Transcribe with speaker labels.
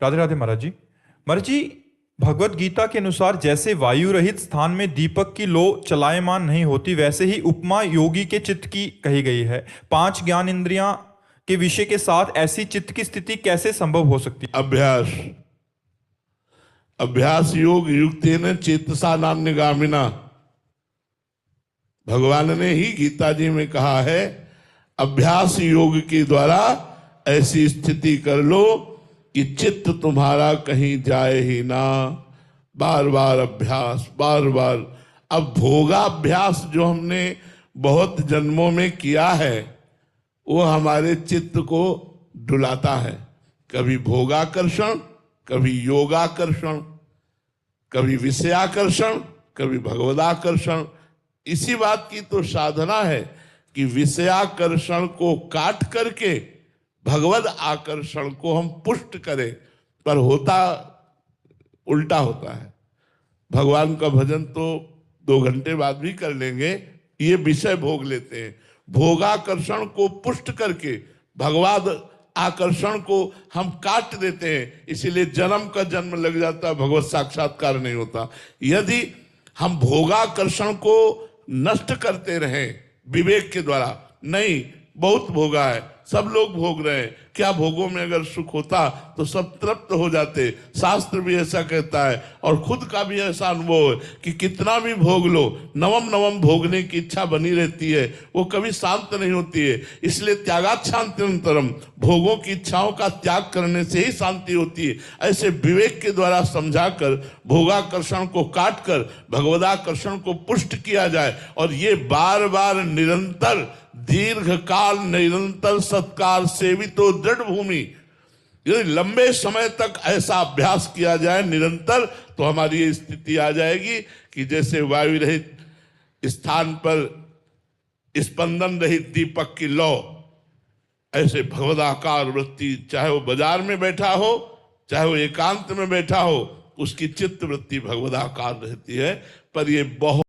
Speaker 1: राधे राधे महाराज जी। महाराज जी, भगवत गीता के अनुसार जैसे वायु रहित स्थान में दीपक की लो चलायमान नहीं होती, वैसे ही उपमा योगी के चित्त की कही गई है। पांच ज्ञान इंद्रियां के विषय के साथ ऐसी चित्त की स्थिति कैसे संभव हो सकती है?
Speaker 2: अभ्यास अभ्यास योग युक्तेन चेतसा नान्यगामिना। भगवान ने ही गीता जी में कहा है, अभ्यास योग के द्वारा ऐसी स्थिति कर लो कि चित्त तुम्हारा कहीं जाए ही ना। बार बार अभ्यास, बार बार। अब भोगाभ्यास जो हमने बहुत जन्मों में किया है वो हमारे चित्त को डुलाता है। कभी भोगाकर्षण, कभी योगाकर्षण, कभी विषयाकर्षण, कभी भगवदाकर्षण। इसी बात की तो साधना है कि विषयाकर्षण को काट करके भगवद आकर्षण को हम पुष्ट करें, पर होता उल्टा होता है। भगवान का भजन तो 2 घंटे बाद भी कर लेंगे, ये विषय भोग लेते हैं। भोगाकर्षण को पुष्ट करके भगवद आकर्षण को हम काट देते हैं, इसीलिए जन्म का जन्म लग जाता है, भगवत साक्षात्कार नहीं होता। यदि हम भोगाकर्षण को नष्ट करते रहें विवेक के द्वारा, नहीं बहुत भोगा है, सब लोग भोग रहे हैं, क्या भोगों में अगर सुख होता तो सब तृप्त हो जाते। शास्त्र भी ऐसा कहता है और खुद का भी ऐसा अनुभव है कि कितना भी भोग लो, नवम नवम भोगने की इच्छा बनी रहती है, वो कभी शांत नहीं होती है। इसलिए त्यागात शांतिरंतरम, भोगों की इच्छाओं का त्याग करने से ही शांति होती है। ऐसे विवेक के द्वारा समझाकर भोगाकर्षण को काट कर भगवदाकर्षण को पुष्ट किया जाए, और ये बार बार निरंतर दीर्घ काल निरंतर सत्कार सेवितो दृढ़ भूमि, यदि लंबे समय तक ऐसा अभ्यास किया जाए निरंतर, तो हमारी ये स्थिति आ जाएगी कि जैसे वायु रहित स्थान पर स्पंदन रहित दीपक की लौ, ऐसे भगवदाकार वृत्ति, चाहे वो बाजार में बैठा हो, चाहे वो एकांत में बैठा हो, उसकी चित्त वृत्ति भगवदाकार रहती है। पर ये बहुत